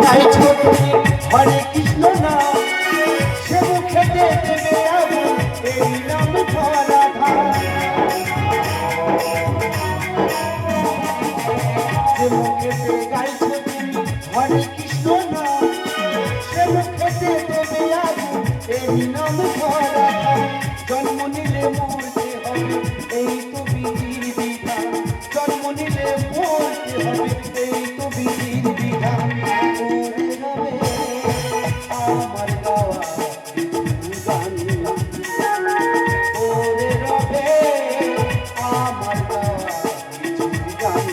গাইছো তুমি হরে কৃষ্ণ নাম, সে মুখেতে দেবে আগুন, এই নাম ধরা ধাম। সে মুখেতে গাইছো তুমি হরে কৃষ্ণ নাম, সে মুখেতে দেবে আগুন, এই নাম ধরা ধাম। জন্ম নিলে মরতে হবে, এই তো বিধির বিধান। জন্ম নিলে মরতে হবে, এই তো বিধির বিধান। ওরে রবে আমার গাওয়া গান, ওরে রবে আমার গাওয়া গান।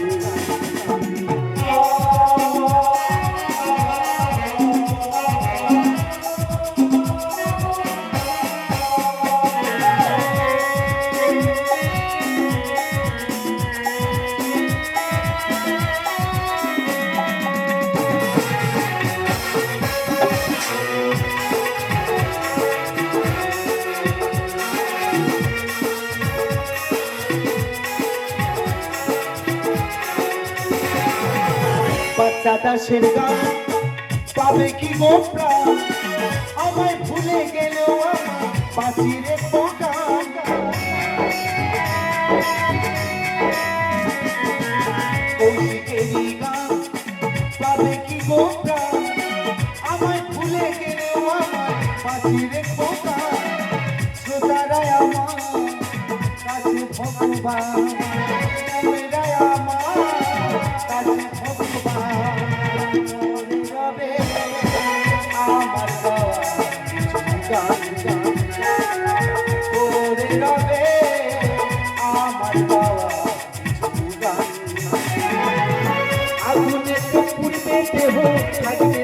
বাচ্চা দাসের গান পাবে কি গো প্রাণ, আমায় ভুলে গেলেও আমার বাঁচিরে পোকা। কৌশিকেরই গান পাবে কি গো প্রাণ, আমায় ভুলে গেলেও আমার বাঁচিরে পোকা। শ্রোতারাই আমার কাছে ভগবান, রায় আমার কাছে ভগবান। ওরে রবে আমার গাওয়া গান গান, ওরে রবে আমার গাওয়া গান। আগুনে তো পূর্বে দেহ থাকবে